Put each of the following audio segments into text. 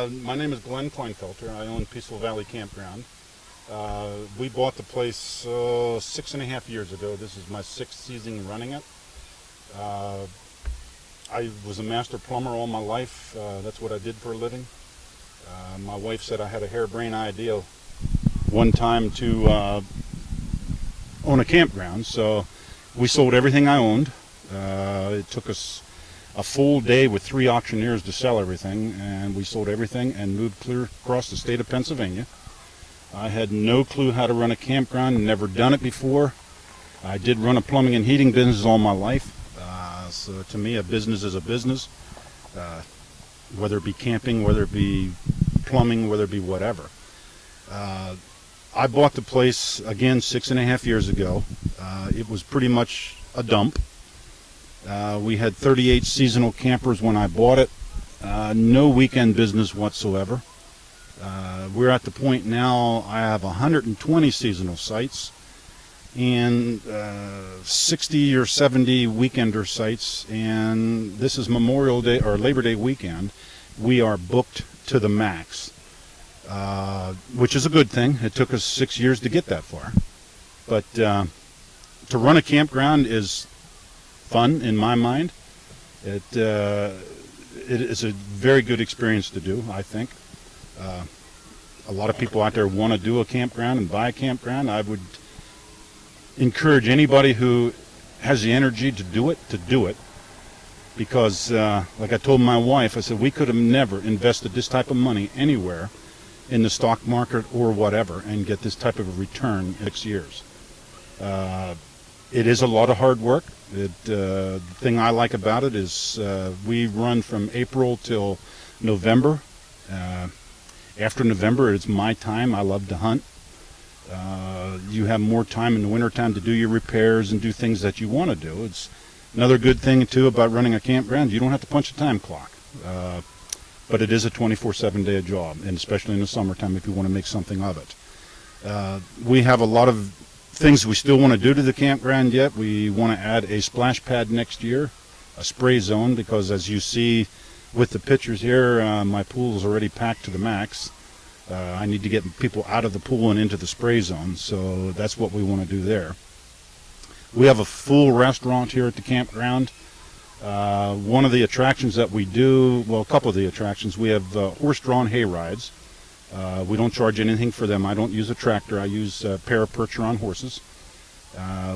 My name is Glenn Kleinfelter. I own Peaceful Valley Campground. We bought the place 6.5 years ago. This is my 6th season running it. I was a master plumber all my life. That's what I did for a living. My wife said I had a harebrained idea one time to own a campground, so we sold everything I owned. It took us a full day with 3 auctioneers to sell everything, and we sold everything and moved clear across the state of Pennsylvania. I had no clue how to run a campground, never done it before. I did run a plumbing and heating business all my life, so to me a business is a business, whether it be camping, whether it be plumbing, whether it be whatever. I bought the place again 6.5 years ago. It was pretty much a dump. We had 38 seasonal campers when I bought it. No weekend business whatsoever. We're at the point now I have 120 seasonal sites and 60 or 70 weekender sites, and this is Memorial Day or Labor Day weekend. We are booked to the max, which is a good thing. It took us 6 years to get that far, but to run a campground is fun in my mind. It is a very good experience to do, I think. A lot of people out there want to do a campground and buy a campground. I would encourage anybody who has the energy to do it, because like I told my wife, I said we could have never invested this type of money anywhere in the stock market or whatever and get this type of a return in 6 years. It is a lot of hard work. The thing I like about it is we run from April till November. After November, it's my time. I love to hunt. You have more time in the wintertime to do your repairs and do things that you want to do. It's another good thing, too, about running a campground. You don't have to punch a time clock. But it is a 24/7 day job, and especially in the summertime if you want to make something of it. We have a lot of things we still want to do to the campground yet. We want to add a splash pad next year, a spray zone, because as you see with the pictures here, my pool is already packed to the max. I need to get people out of the pool and into the spray zone, so that's what we want to do there. We have a full restaurant here at the campground. One of the attractions that we do, well, a couple of the attractions, we have horse-drawn hay rides. We don't charge anything for them. I don't use a tractor. I use a pair of Percheron horses.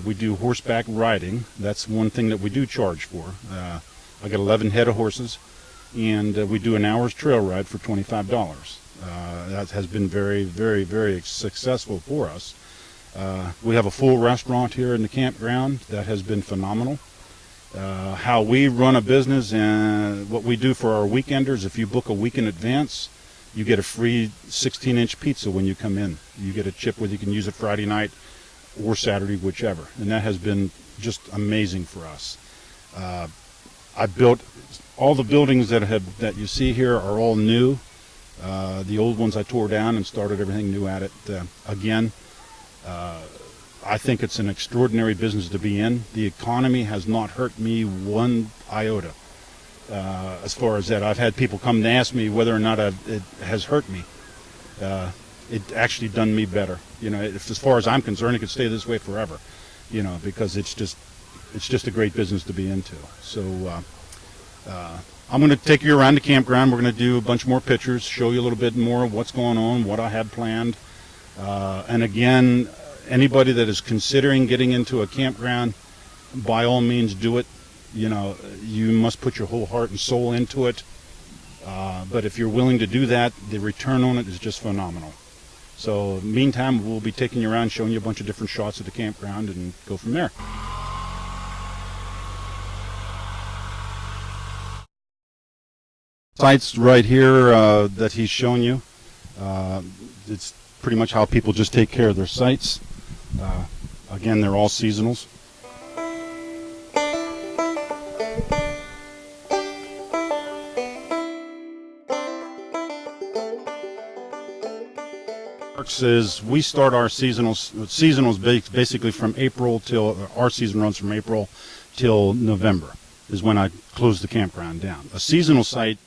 We do horseback riding. That's one thing that we do charge for. I got 11 head of horses, and we do an hour's trail ride for $25. That has been very, very, very successful for us. We have a full restaurant here in the campground that has been phenomenal. How we run a business and what we do for our weekenders, if you book a week in advance, you get a free 16-inch pizza when you come in. You get a chip where you can use it Friday night or Saturday, whichever. And that has been just amazing for us. I built all the buildings that you see here are all new. The old ones I tore down and started everything new at it again. I think it's an extraordinary business to be in. The economy has not hurt me one iota. As far as that, I've had people come and ask me whether or not it has hurt me. It actually done me better. You know, as far as I'm concerned, it could stay this way forever. You know, because it's just a great business to be into. So I'm going to take you around the campground. We're going to do a bunch more pictures, show you a little bit more of what's going on, what I have planned. And again, anybody that is considering getting into a campground, by all means do it. You know, you must put your whole heart and soul into it. But if you're willing to do that, the return on it is just phenomenal. So meantime, we'll be taking you around, showing you a bunch of different shots of the campground, and go from there. Sites right here that he's shown you. It's pretty much how people just take care of their sites. Again, they're all seasonals. Is we start our seasonals basically from April till our season runs from April till November is when I close the campground down. A seasonal site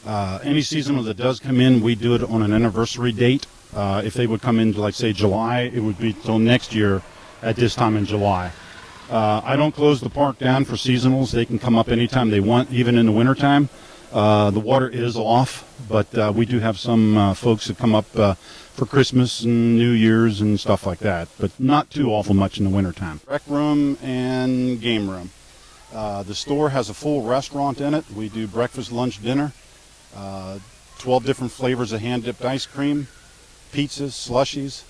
Any seasonal that does come in, we do it on an anniversary date. If they would come in, like say July, it would be till next year at this time in July. I don't close the park down for seasonals. They can come up anytime they want, even in the wintertime. The water is off, but we do have some folks that come up for Christmas and New Year's and stuff like that, but not too awful much in the wintertime. Rec room and game room. The store has a full restaurant in it. We do breakfast, lunch, dinner. 12 different flavors of hand-dipped ice cream, pizzas, slushies.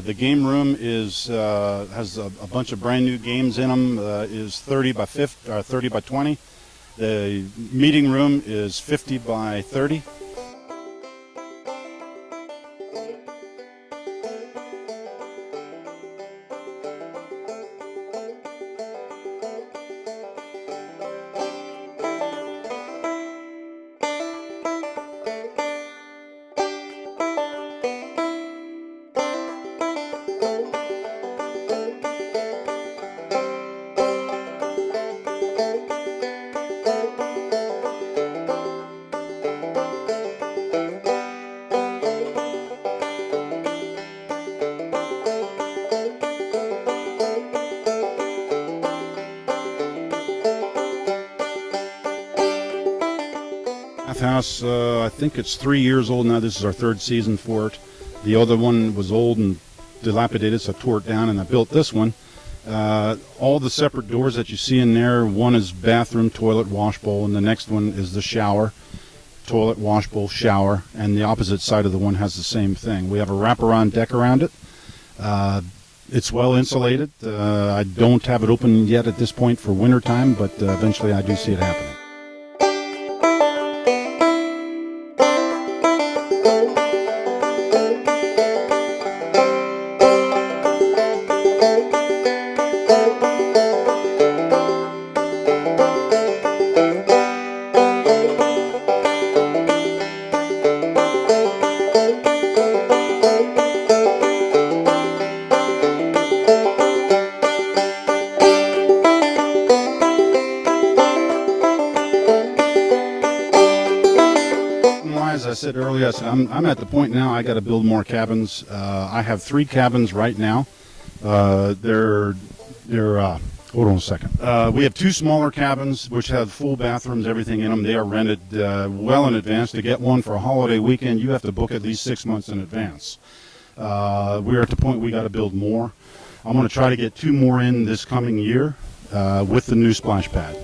The game room has a bunch of brand new games in them. Is 30 by 50 or 30 by 20. The meeting room is 50 by 30. House, I think it's 3 years old now. This is our third season for it. The other one was old and dilapidated, so I tore it down and I built this one. All the separate doors that you see in there, one is bathroom, toilet, wash bowl, and the next one is the shower, toilet, wash bowl, shower, and the opposite side of the one has the same thing. We have a wraparound deck around it. It's well insulated. I don't have it open yet at this point for winter time, but eventually I do see it happening. As I said earlier, I'm at the point now I got to build more cabins. I have 3 cabins right now. They're hold on a second. We have 2 smaller cabins which have full bathrooms, everything in them. They are rented well in advance. To get one for a holiday weekend, you have to book at least 6 months in advance. We're at the point we got to build more. I'm going to try to get 2 more in this coming year with the new splash pad.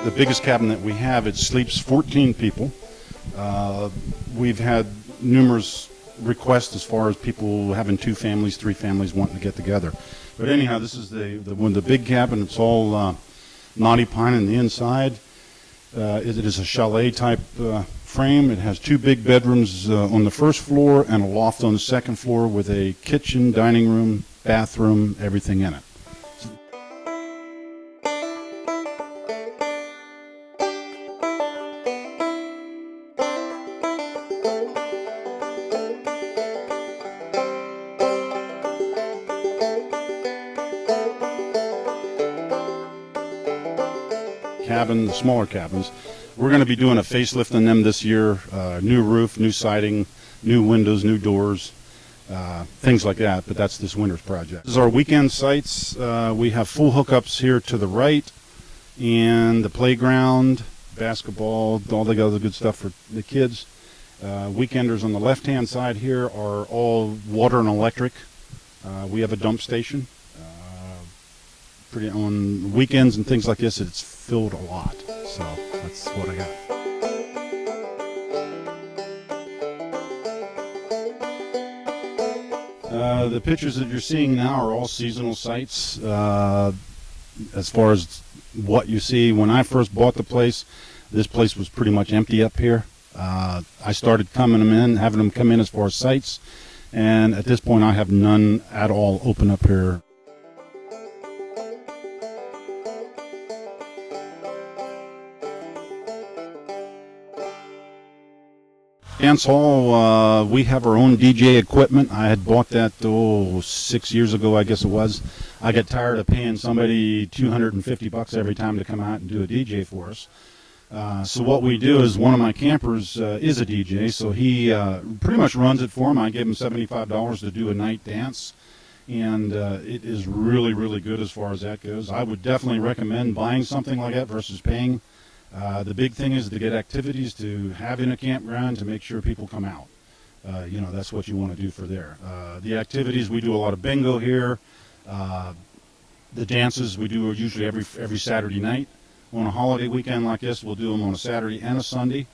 The biggest cabin that we have, it sleeps 14 people. We've had numerous requests as far as people having 2 families, 3 families wanting to get together. But anyhow, this is the big cabin. It's all knotty pine on the inside. It is a chalet type frame. It has 2 big bedrooms on the first floor and a loft on the second floor with a kitchen, dining room, bathroom, everything in it. Cabin, the smaller cabins. We're going to be doing a facelift on them this year. New roof, new siding, new windows, new doors, things like that. But that's this winter's project. This is our weekend sites. We have full hookups here to the right, and the playground, basketball, all the other good stuff for the kids. Weekenders on the left-hand side here are all water and electric. We have a dump station. On weekends and things like this, it's filled a lot. So that's what I got. The pictures that you're seeing now are all seasonal sites. As far as what you see, when I first bought the place, this place was pretty much empty up here. I started having them come in as far as sites, and at this point I have none at all open up here. Dance hall, we have our own DJ equipment. I had bought that 6 years ago, I guess it was. I got tired of paying somebody $250 every time to come out and do a DJ for us. So what we do is, one of my campers is a DJ, so he pretty much runs it for him. I give him $75 to do a night dance, and it is really, really good as far as that goes. I would definitely recommend buying something like that versus paying. The big thing is to get activities to have in a campground to make sure people come out. That's what you want to do for there. The activities, we do a lot of bingo here. The dances we do are usually every Saturday night. On a holiday weekend like this, we'll do them on a Saturday and a Sunday.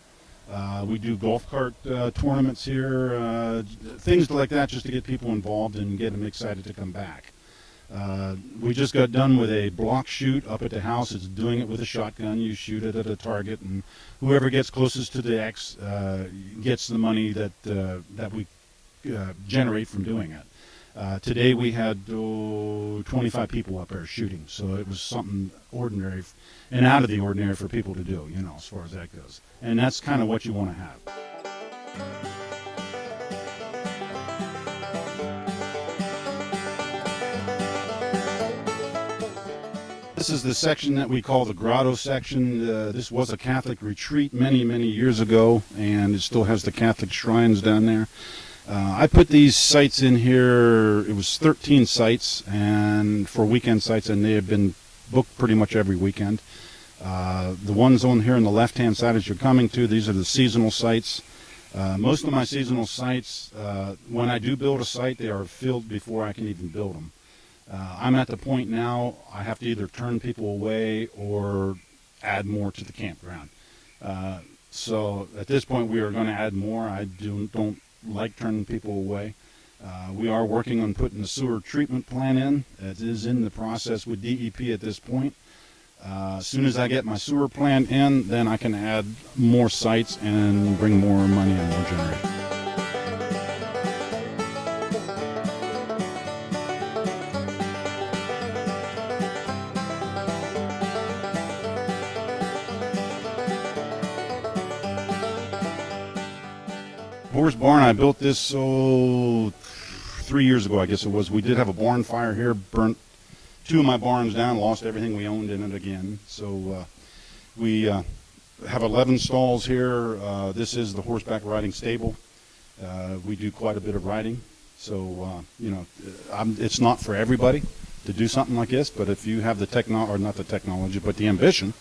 We do golf cart tournaments here, things like that, just to get people involved and get them excited to come back. We just got done with a block shoot up at the house. It's doing it with a shotgun. You shoot it at a target, and whoever gets closest to the X gets the money that we generate from doing it. Today we had 25 people up there shooting, so it was something ordinary and out of the ordinary for people to do, as far as that goes. And that's kind of what you want to have. This is the section that we call the grotto section. This was a Catholic retreat many, many years ago, and it still has the Catholic shrines down there. I put these sites in here. It was 13 sites, and for weekend sites, and they have been booked pretty much every weekend. The ones on here on the left-hand side as you're coming to, these are the seasonal sites. Most of my seasonal sites, when I do build a site, they are filled before I can even build them. I'm at the point now I have to either turn people away or add more to the campground. So at this point we are going to add more. I don't like turning people away. We are working on putting the sewer treatment plant in. It is in the process with DEP at this point. As soon as I get my sewer plant in, then I can add more sites and bring more money and more generation. Horse barn, I built this 3 years ago, I guess it was. We did have a barn fire here, burnt 2 of my barns down, lost everything we owned in it again. So we have 11 stalls here. This is the horseback riding stable. We do quite a bit of riding. So, it's not for everybody to do something like this, but if you have the ambition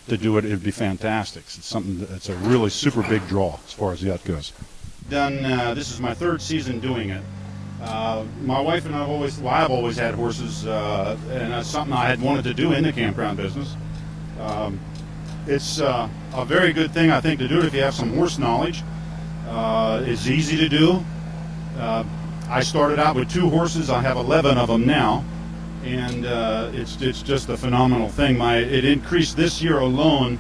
to do it, it'd be fantastic. It's something that's a really super big draw as far as that goes. This is my 3rd season doing it. My wife and I've always had horses, and that's something I had wanted to do in the campground business. It's a very good thing, I think, to do it if you have some horse knowledge. It's easy to do. I started out with 2 horses. I have 11 of them now, and it's just a phenomenal thing. It increased this year alone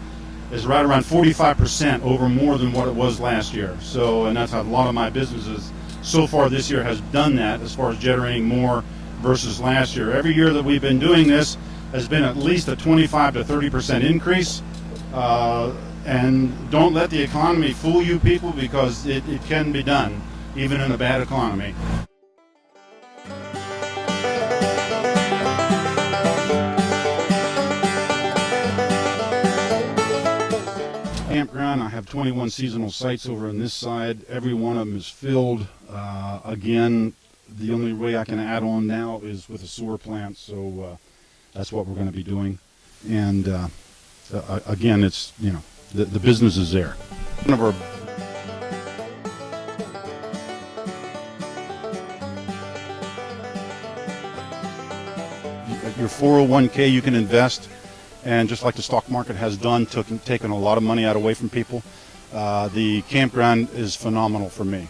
is right around 45% over more than what it was last year. So, and that's how a lot of my businesses so far this year has done that as far as generating more versus last year. Every year that we've been doing this has been at least a 25 to 30% increase. And don't let the economy fool you people, because it can be done even in a bad economy. Campground, I have 21 seasonal sites over on this side. Every one of them is filled. Again, the only way I can add on now is with a sewer plant, so that's what we're going to be doing. And again, it's, the business is there. One of our your 401k you can invest, and just like the stock market has done, taken a lot of money away from people. The campground is phenomenal for me,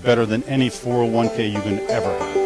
better than any 401k you can ever have.